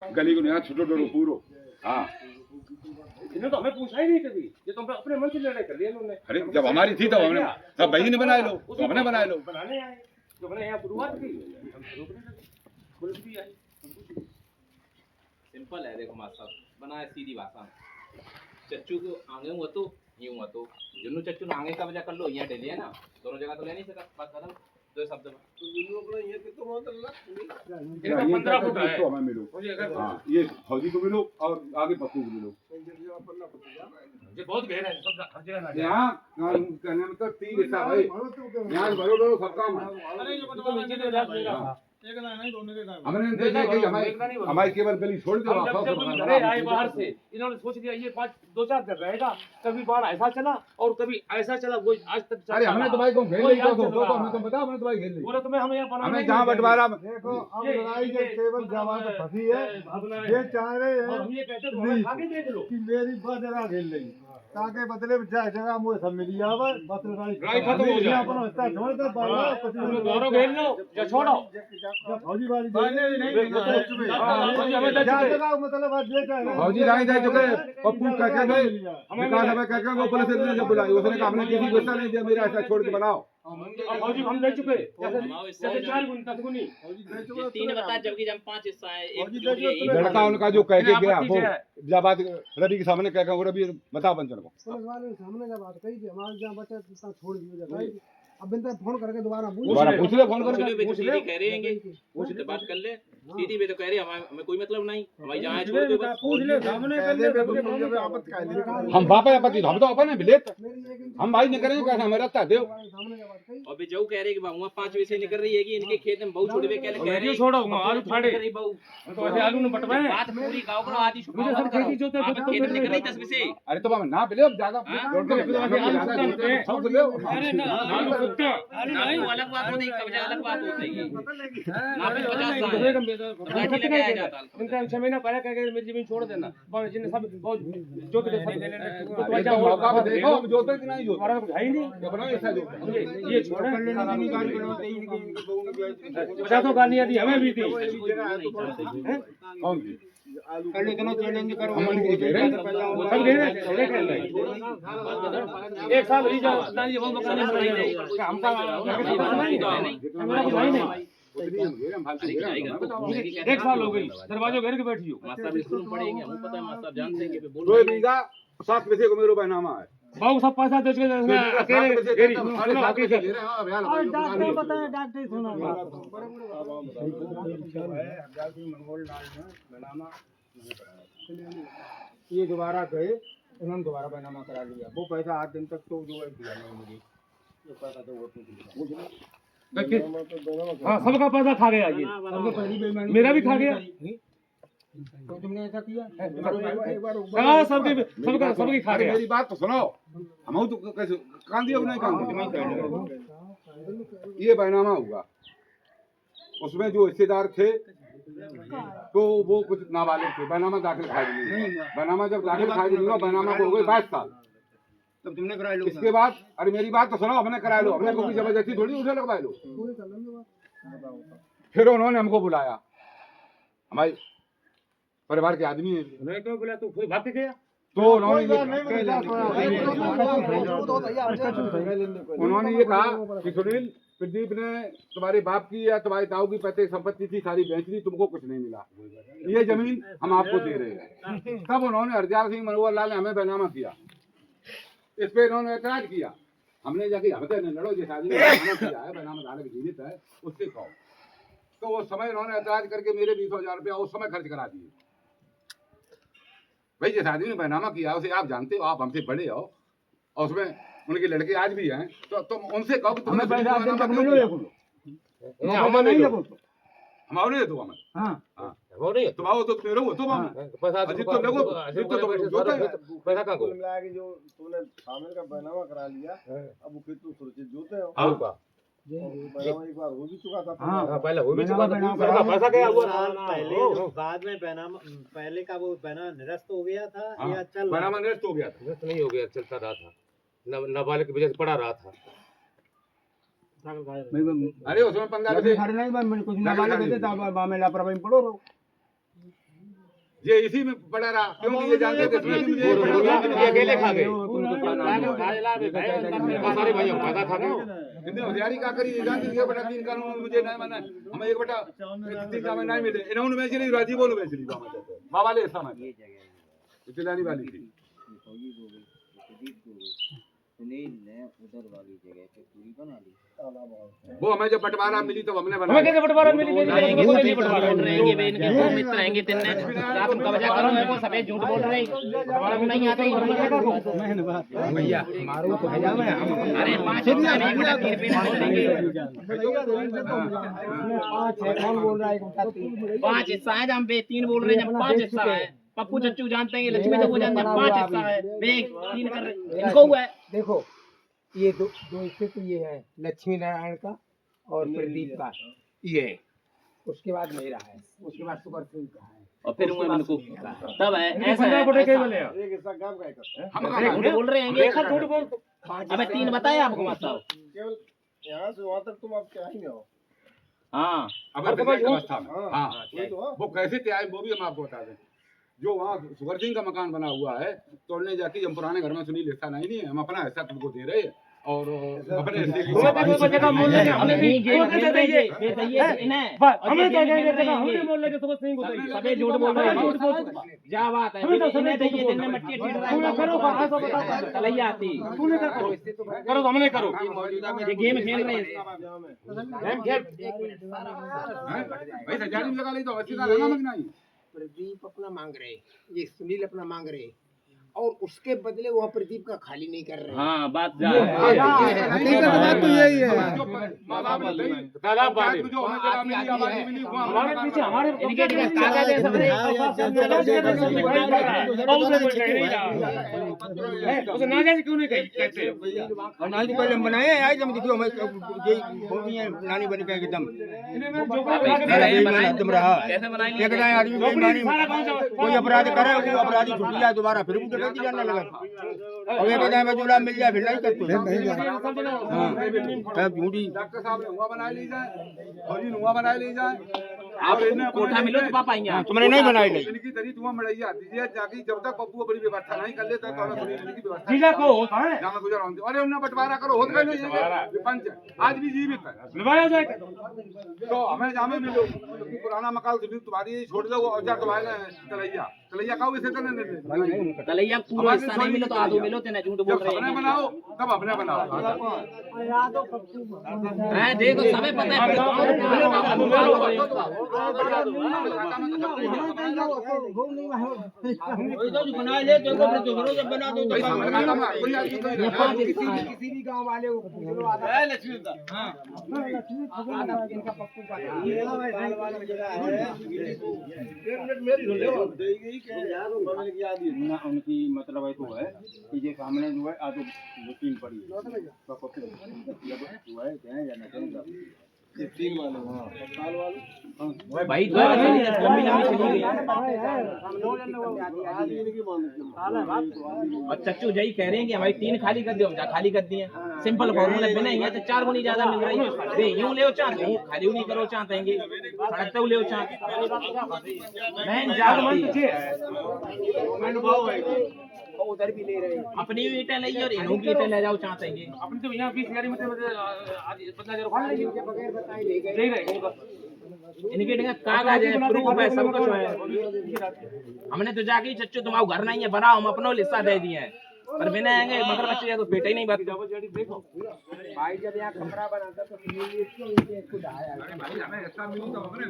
गली को यहाँ छोटो डोरो पूरो। हाँ इन्होंने तो हमें पूछा ही नहीं कभी, ये तो अपने मन से लड़ाई कर लिया इन्होंने। अरे जब हमारी थी तब हमने तब भाई ने बनाए लो तो हमने बनाए लो बनाने आए तो हमने यहाँ शुरुआत की हम रोकने लगे पुलिस भी आई। सिंपल है, देखो मास्टर साहब बनाए सीधी भाषा में, चच्चू को आगे हुआ तो यूं हुआ तो जुन्नू चच्चू ने आगे का वजह कर लो, यहाँ डेली है ना, दोनों जगह तो ले नहीं सकता, बात खत्म। दो शब्द में तो जुन्नू अपना ये कितना मतलब ये 15 फुट है तो हमें मिलो। हाँ ये फौजी को मिलो और आगे पप्पू को मिलो। ये बहुत गहरा है, सब हर जगह ना यहाँ कहने में तो 3 हिस्सा भाई, यहाँ भरो डोरो सब काम है। अरे ये तो नीचे दे जाएगा एक ना नहीं दोनों के काम हमने देखे कि हमारी केवल गली छोड़ दो जब घरे आए बाहर से इन्होंने सोच लिया ये 2-4 दिन रहेगा, कभी बाढ़ ऐसा चला और कभी ऐसा चला, वो आज तक अरे हमने तो भाई को घेर लिया तो हमें तो पता, हमने तो भाई घेर लिया। बोले तुम्हें हमें यहाँ बनाना हमें जहाँ बंटवारा देखो अब लड़ाई जब केवल जवान फंसी है, ये चाह रहे हैं हम ये कहते हैं आगे देख लो कि मेरी जगह घेर ली ताकि बदले में जाए जगह मुझे सब मिली जावे, बस लड़ाई खत्म हो जाए। अपना हिस्सा छोड़ दे बाहर दोनों घेर लो या छोड़ो फौजी वाली जगह मतलब आज ये चाह रहे फौजी राय दे चुके, पप्पू कह के गए विकास हमें कह के वो पुलिस ने जब बुलाई उसने कहा हमने किसी को हिस्सा नहीं दिया, मेरा ऐसा छोड़ के बनाओ। फौजी हम दे चुके जैसे 4 गुनी 10 गुनी 3 बता, जबकि जब 5 हिस्सा है, एक लड़का उनका जो कह के गया वो जब बात रवि के सामने कह के रवि बता पंचर को पुलिस वाले ने सामने जब बात कही थी हमारे जहाँ बच्चा इतना छोड़ दिया जाता है, अब इनसे फोन करके दोबारा पूछ ले फोन पूछ करके ले, सीधी कह रहे हैं, पूछ ले बात कर ले सीधी पे, तो कह रहे हमें कोई मतलब नहीं, हमारी जहाँ छोड़ दो बस। पूछ ले सामने कर ले हम बापा आपत्ति हम तो अपन है हम भाई नहीं करेंगे कैसे हमें रहता दे। और भी जो कह रहे कि वहाँ 5 वैसे निकल रही है कि इनके खेत में बहु छोड़ दे, कह रहे हैं छोड़ो आलू फाड़े बहु तो ऐसे आलू ने बटवाए बात पूरी गाँव करो, आदि मुझे सब खेती जोते आप खेत में निकल रही 10 वैसे। अरे तो हम ना पिले अब ज्यादा आलू कुत्ता आलू अलग बात होती है, कब्जा अलग बात होती है। आपने 50 साल लगाया जाता है। इनका 6 महीना पहले कह के मेरी जमीन छोड़ देना, जिन्हें सब जोत के तो मौका पे देखो जोते कि नहीं जोते हमारा कुछ है ही नहीं, अपना ऐसा जोते ये छोड़ 50 गालियां दी हमें भी दी कौन सी सब घेरे एक साल रही जाओ ये वो मकान हमका एक साल हो गई दरवाजे घेर के बैठी हो। मास्टर स्कूल में पढ़ेंगे, हम पता है मास्टर जानते हैं कि बोल 2 बीघा 7 पैसे को मेरो बैनामा है। बाबू सब पैसा दे के अकेले घेरी डॉक्टर सुना ये दोबारा गए, उन्होंने दोबारा बैनामा करा लिया, वो पैसा 8 दिन तक तो जो है दिया नहीं मुझे, ये पैसा तो वो हाँ सबका पैसा खा गया ये, मेरा भी खा गया। तो तुमने ऐसा किया हाँ सबकी खा गया। मेरी बात तो सुनो, हम तो कैसे कान दिया नहीं कान ये बैनामा हुआ, उसमें जो हिस्सेदार थे तो वो कुछ नाबालिग थे, बैनामा दाखिल खारिज नहीं, बैनामा जब दाखिल खारिज नहीं हुआ बैनामा को हो गए 22 साल। तब तुमने करा लो। इसके बाद अरे मेरी बात तो सुनो, हमने करा लो, हमने कोई जबरदस्ती थोड़ी उसे लगवा लो। फिर उन्होंने हमको बुलाया, हमारे परिवार के आदमी है, क्यों बोला तू खुद भाग के गया? तो उन्होंने ये कहा कि सुनील प्रदीप ने तुम्हारे बाप की या तुम्हारे ताऊ की पैतृक संपत्ति थी सारी बेच दी, तुमको कुछ नहीं मिला, ये जमीन हम आपको दे रहे हैं। तब उन्होंने हरदयाल सिंह मनोहर लाल ने हमें बैनामा किया, इस पे इन्होंने ऐतराज किया, हमने जाके हमसे न लड़ो, जिस आदमी ने बैनामा किया है बैनामा धारक जीवित है उससे कहो, तो उस समय इन्होंने ऐतराज करके मेरे 20,000 रुपया उस समय खर्च करा दिए। भाई जिस आदमी ने बैनामा किया उसे आप जानते हो, आप हमसे बड़े हो और उसमें उनके लड़के आज भी हैं, तो तुम उनसे कहो कि तुमने पैसा हमारे नहीं दो हमें तुम आओ तो मेरे हो तुम अजी तो लगो पैसा कहाँ को जो तूने शामिल का बैनामा करा लिया, अब वो फिर तू सुरक्षित जोते हो, बैनामा एक बार हो भी चुका था। हाँ पहले हो भी चुका था, पैसा क्या हुआ पहले बाद में बैनामा पहले का वो बैनामा निरस्त हो गया था या चल बैनामा निरस्त हो गया था? निरस्त नहीं हो गया, चलता रहा था, नाबालिग की वजह से पड़ा रहा था। अरे उसमें 15 नहीं कुछ ना वाले देते ता बा में लापरवाही पड़ो रहो। ये इसी में पड़ा रहा, क्योंकि ये जानते थे इसमें भी मुझे ये अकेले खा गए सारे भाइयों फायदा खा गए हिंदी होशियारी का करी, ये जानते थे बटा 3 कानून मुझे नहीं माना, हमें 1 बटा 3 का में नहीं मिले, इन्होंने मैच नहीं राजी बोलो मैच नहीं बाबा ले समझ इतलानी वाली थी। उधर वाली जगह पे पूरी बना ली। वो हमें जब बंटवारा मिली तो हमने हमें बनाया। कैसे बंटवारा मिली बंटवारा बोल रहे हैं ये इनके दो मित्र हैं ये 3 ने रात में कब्जा करो है वो सफेद झूठ बोल रहे हैं हमारा भी नहीं आता भैया मारो तो भैया मैं अरे 5 रुपए नहीं बड़ा 3 रुपए बोलेंगे 5 कौन बोल रहा है 5 हिस्सा है हम बे 3 बोल रहे हैं 5 हिस्सा है पप्पू चच्चू जानते हैं लक्ष्मी तो वो जानते हैं 5 हिस्सा है बे 3 कर रहे इनको हुआ है। देखो ये दो हिस्से तो ये है लक्ष्मी नारायण का और प्रदीप का, ये उसके बाद मेरा है, उसके बाद सुपर सिंह का है और फिर वो इनको तब है ऐसा है एक हिस्सा गांव का है हम झूठ बोल रहे हैं ये झूठ बोल अबे 3 बताए आपको मतलब केवल यहाँ से वहाँ तक तुम आप क्या ही में हो। हाँ अब अवस्था में हाँ वही तो है। वो कैसे तैयार वो भी हम आपको बता दें। जो वहाँ सुगर सिंह का मकान बना हुआ है तोड़ने जाके हम पुराने घर में सुनील हिस्सा नहीं है, हम अपना हिस्सा तुमको दे रहे हैं और अपने हिस्से की हमें भी गेम खेल रहे हैं ये इन्हें हमें तो हमने बोल रहे सुबह सिंह को सभी झूठ बोल रहे हैं क्या बात है इन्हें देखिए दिन में मटके छीट रहे हैं तलैया आती करो तो हमने करो ये गेम खेल रहे हैं भाई सजारी में लगा ली तो अस्सी का लगा मत नहीं। प्रदीप अपना मांग रहे, ये सुनील अपना मांग रहे और उसके बदले वो प्रदीप का खाली नहीं कर रहे। हाँ बात तो यही है तालाब वाले जो हमें जगह मिली आबादी मिली वो हमारे पीछे हमारे इनके कागज है सब उसे ना जैसे क्यों नहीं कहते नानी पहले बनाए आज हम देखियो मैं होती है नानी बन के एकदम एकदम रहा कैसे बनाएंगे एक आदमी बेईमानी कोई अपराध करे वो अपराधी छुट जाए दोबारा फिर वो डकैती करने लगा अब एक टाइम में जुड़ा मिल जाए फिर नहीं करते सब झूठी डॉक्टर साहब ने हुआ बना ली जाए और इन हुआ बना ली जाए आप कोठा मिलो तो पापा आएंगे तुमने नहीं बनाई नहीं इनकी तरी तुम मड़ैया दीजिए जाके जब तक पप्पू बड़ी व्यवस्था नहीं कर लेता तो थोड़ी इनकी व्यवस्था जीजा को होता है जहाँ गुजर अरे उन्हें बंटवारा करो होता है नहीं पंच आज भी जीवित है निभाया जाए तो हमें जामे मिलो क्योंकि पुराना मकान तुम्हारी छोड़ दो और जा तुम्हारे तलैया तलैया का वैसे तलैया पूरा हिस्सा नहीं मिलो तो आधो मिलो तेना झूठ बोल रहे अपने हैं बनाओ तब अपने बनाओ हैं देखो समय पता है बना ले तो बना दो किसी भी गांव वाले को इनका पप्पू का उनकी मतलब है तो है कि ये सामने जो है आधो टीम पड़ी है तो पप्पू जो है या ना तीन वाले साल वाले भाई दो लंबी लंबी चली गई और चच्चू जही कह रहे हैं कि हमारी 3 खाली कर दियो हम खाली कर दिए सिंपल फॉर्मूला बिना ही है तो 4 गुनी ज्यादा मिल रही है बे यूं ले चाहते हैं खाली नहीं करो चाहते हैं सड़कते ले चाहते बहन जाग मन पीछे उधर भी ले रहे हैं अपनी भी ईंटें ले और इन्हों की ईंटें ले जाओ चाहते हैं अपनी तो यहाँ 20,000 मीटर में 15,000 उखाड़ लेंगे बगैर बताए ले गए ले गए इनके जगह कागज है प्रूफ है सब कुछ है हमने तो जाके चच्चू तुम्हारा घर नहीं है बनाओ हम अपना हिस्सा दे दिए हैं पर बिना आएंगे मगर बच्चे या तो पेट ही नहीं बात देखो भाई जब यहाँ कमरा बनाता तो इसको आया भाई हमें ऐसा मिली तो हमने